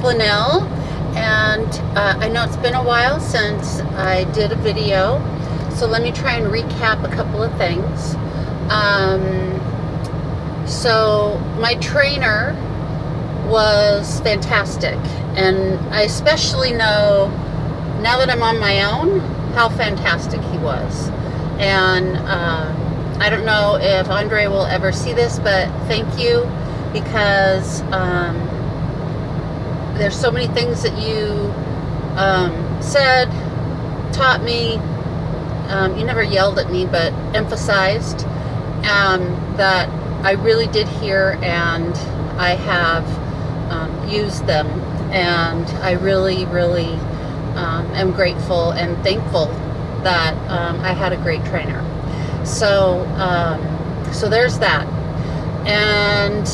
Flanell, and I know it's been a while since I did a video, so let me try and recap a couple of things. So my trainer was fantastic, and I especially know now that I'm on my own how fantastic he was. And I don't know if Andre will ever see this, but thank you, because there's so many things that you said, taught me. You never yelled at me, but emphasized that I really did hear, and I have used them, and I really, really am grateful and thankful that I had a great trainer. So there's that. And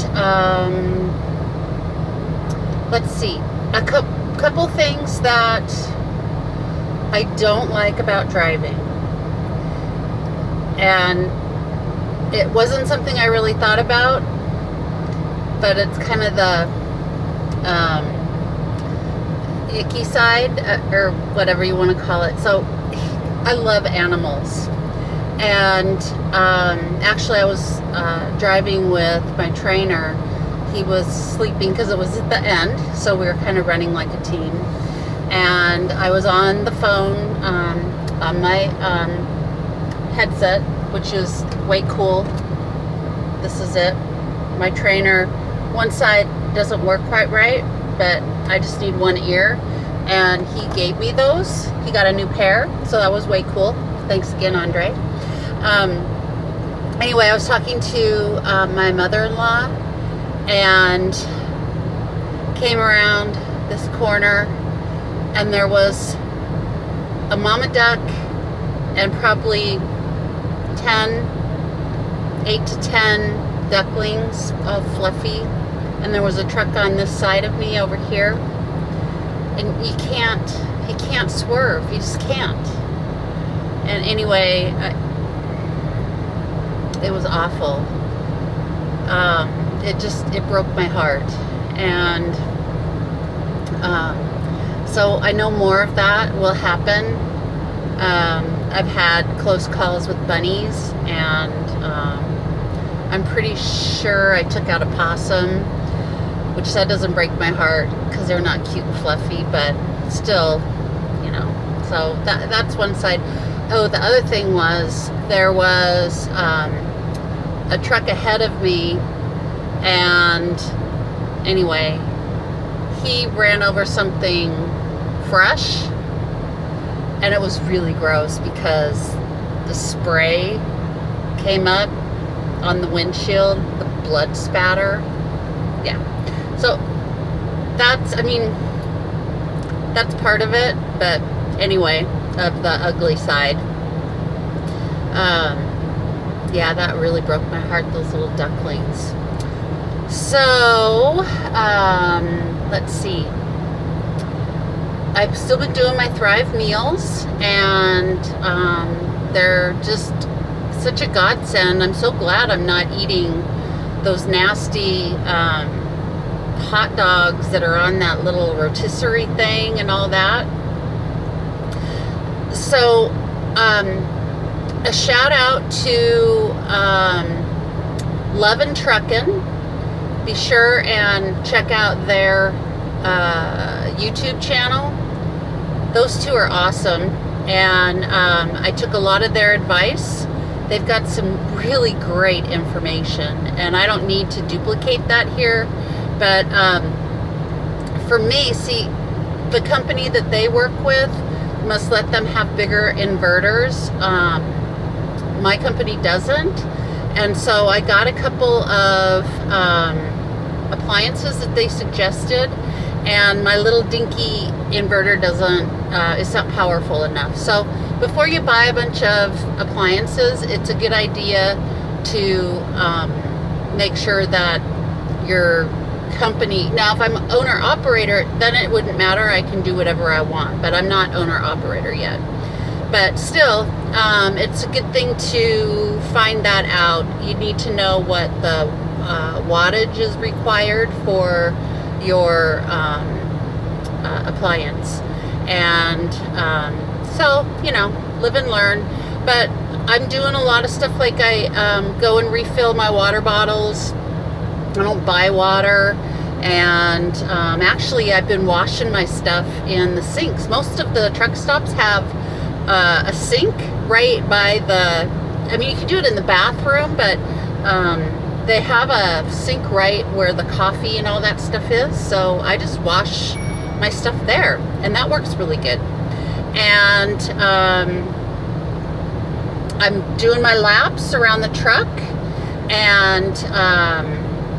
let's see, a couple things that I don't like about driving. And it wasn't something I really thought about, but it's kind of the icky side, or whatever you want to call it. So I love animals. And actually I was driving with my trainer. He was sleeping because it was at the end, so we were kind of running like a team. And I was on the phone on my headset, which is way cool. This is it. My trainer, one side doesn't work quite right, but I just need one ear, and he gave me those. He got a new pair, so that was way cool. Thanks again, Andre. Anyway, I was talking to my mother-in-law, and came around this corner, and there was a mama duck and probably 8 to 10 ducklings, all fluffy, and there was a truck on this side of me over here, and you can't swerve, you just can't. And anyway, it was awful. It broke my heart. And so I know more of that will happen. I've had close calls with bunnies, and I'm pretty sure I took out a possum, which that doesn't break my heart because they're not cute and fluffy, but still, you know. So that's one side. Oh, the other thing was, there was a truck ahead of me, and anyway, he ran over something fresh, and it was really gross because the spray came up on the windshield, the blood spatter. Yeah. So that's part of it, but anyway, of the ugly side. Yeah, that really broke my heart, those little ducklings. So, let's see. I've still been doing my Thrive meals, and they're just such a godsend. I'm so glad I'm not eating those nasty hot dogs that are on that little rotisserie thing and all that. So, a shout out to Love and Truckin. Be sure and check out their YouTube channel. Those two are awesome, and I took a lot of their advice. They've got some really great information, and I don't need to duplicate that here, but for me, see, the company that they work with must let them have bigger inverters. My company doesn't, and so I got a couple of appliances that they suggested, and my little dinky inverter is not powerful enough. So before you buy a bunch of appliances, it's a good idea to make sure that your company, now if I'm owner operator, then it wouldn't matter, I can do whatever I want, but I'm not owner operator yet. But still, it's a good thing to find that out. You need to know what the wattage is required for your appliance. And so, you know, live and learn. But I'm doing a lot of stuff, like I go and refill my water bottles. I don't buy water. And actually, I've been washing my stuff in the sinks. Most of the truck stops have a sink right by the, I mean, you can do it in the bathroom, but they have a sink right where the coffee and all that stuff is. So I just wash my stuff there, and that works really good. And I'm doing my laps around the truck, and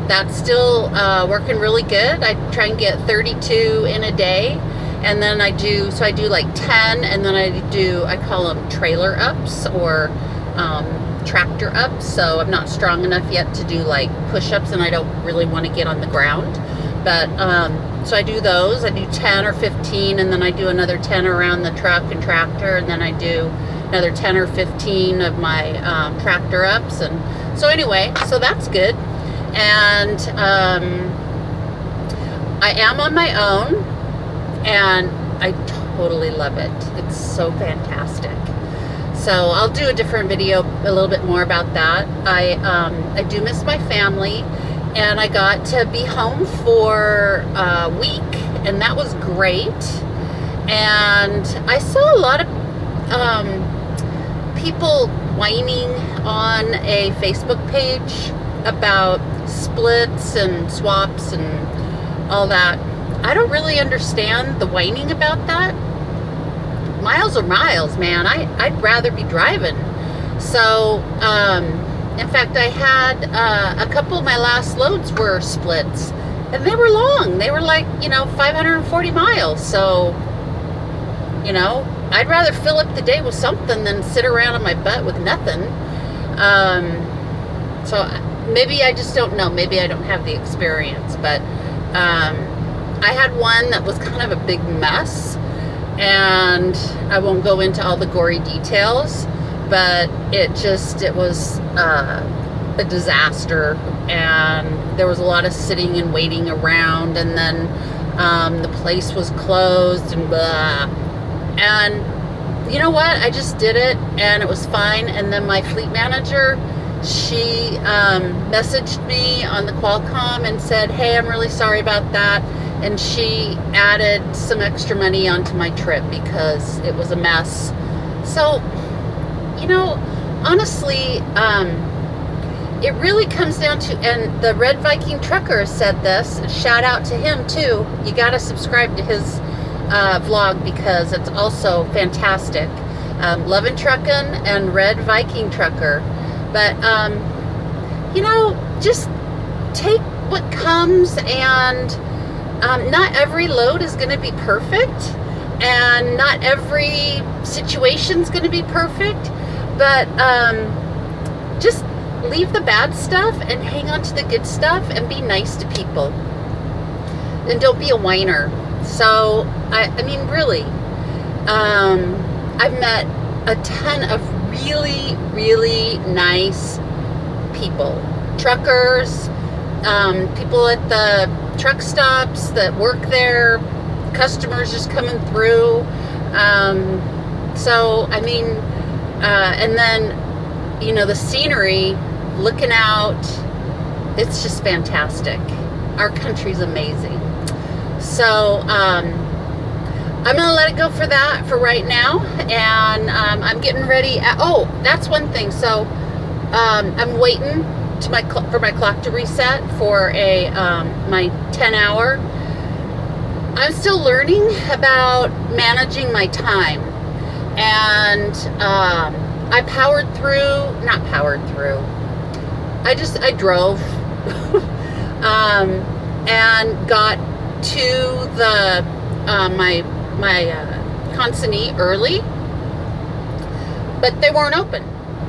that's still working really good. I try and get 32 in a day, and then I do like 10, and then I call them trailer ups or tractor ups. So I'm not strong enough yet to do like push-ups, and I don't really want to get on the ground. But so I do those. I do 10 or 15, and then I do another 10 around the truck and tractor, and then I do another 10 or 15 of my tractor ups. And so anyway, so that's good. And I am on my own, and I totally love it. It's so fantastic. So I'll do a different video a little bit more about that. I do miss my family, and I got to be home for a week, and that was great. And I saw a lot of people whining on a Facebook page about splits and swaps and all that. I don't really understand the whining about that. Miles are miles, man. I'd rather be driving. So, in fact, I had a couple of my last loads were splits, and they were long. They were like, 540 miles. So, I'd rather fill up the day with something than sit around on my butt with nothing. So maybe I just don't know. Maybe I don't have the experience. But I had one that was kind of a big mess, and I won't go into all the gory details, but it was a disaster, and there was a lot of sitting and waiting around, and then the place was closed and blah. And you know what? I just did it, and it was fine. And then my fleet manager, she messaged me on the Qualcomm and said, "Hey, I'm really sorry about that." And she added some extra money onto my trip because it was a mess. So, honestly, it really comes down to, and the Red Viking Trucker said this, shout out to him too. You got to subscribe to his vlog because it's also fantastic. Lovin' Truckin' and Red Viking Trucker. But, just take what comes, and not every load is going to be perfect, and not every situation's going to be perfect, but just leave the bad stuff and hang on to the good stuff and be nice to people. And don't be a whiner. So, I mean, really, I've met a ton of really, really nice people. Truckers, people at the truck stops that work there, customers just coming through. So, I mean, and then, the scenery, looking out, it's just fantastic. Our country's amazing. So, I'm going to let it go for that for right now. And I'm getting ready. That's one thing. So, I'm waiting for my clock to reset for my 10-hour. I'm still learning about managing my time. And I drove and got to the my consignee early, but they weren't open,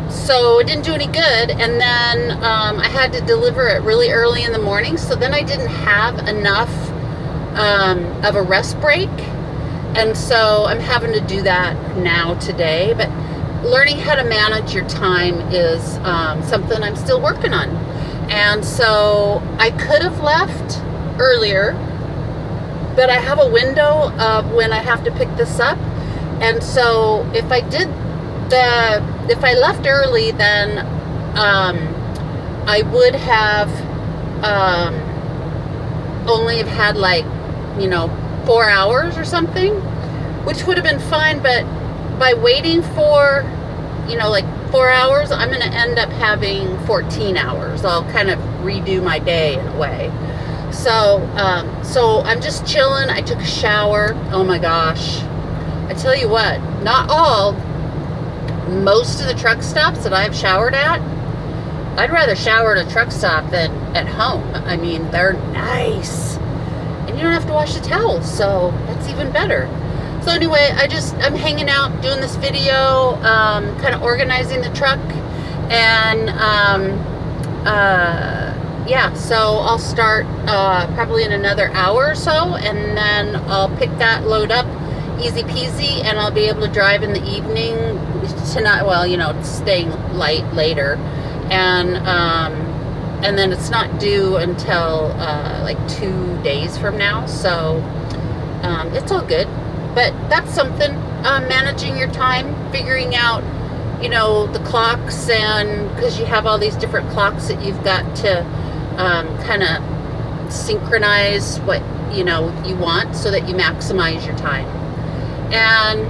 so it didn't do any good. And then I had to deliver it really early in the morning, so then I didn't have enough of a rest break, and so I'm having to do that now today. But learning how to manage your time is something I'm still working on. And so I could have left earlier, but I have a window of when I have to pick this up. And so if I left early, then I would have only have had like, 4 hours or something, which would have been fine. But by waiting for, like 4 hours, I'm going to end up having 14 hours. I'll kind of redo my day in a way. So I'm just chilling. I took a shower. Oh my gosh. I tell you what, not all, most of the truck stops that I've showered at, I'd rather shower at a truck stop than at home. I mean, they're nice. And you don't have to wash the towels, so that's even better. So anyway, I'm hanging out, doing this video, kind of organizing the truck. And yeah, so I'll start probably in another hour or so, and then I'll pick that load up, easy peasy, and I'll be able to drive in the evening tonight. Well, it's staying light later, and then it's not due until like 2 days from now. So it's all good. But that's something, managing your time, figuring out, the clocks, and because you have all these different clocks that you've got to kind of synchronize what you want so that you maximize your time. And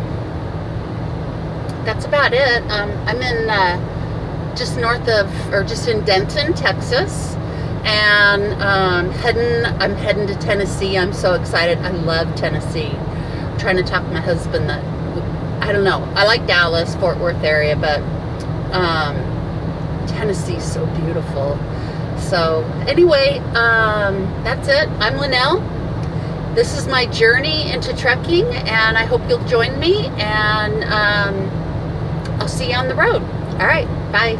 that's about it. I'm in just north of, or just in Denton, Texas, and I'm heading to Tennessee. I'm so excited. I love Tennessee. I'm trying to talk my husband that, I don't know, I like Dallas, Fort Worth area, but Tennessee's so beautiful. So anyway, that's it. I'm Linnell. This is my journey into trucking, and I hope you'll join me, and I'll see you on the road. All right, bye.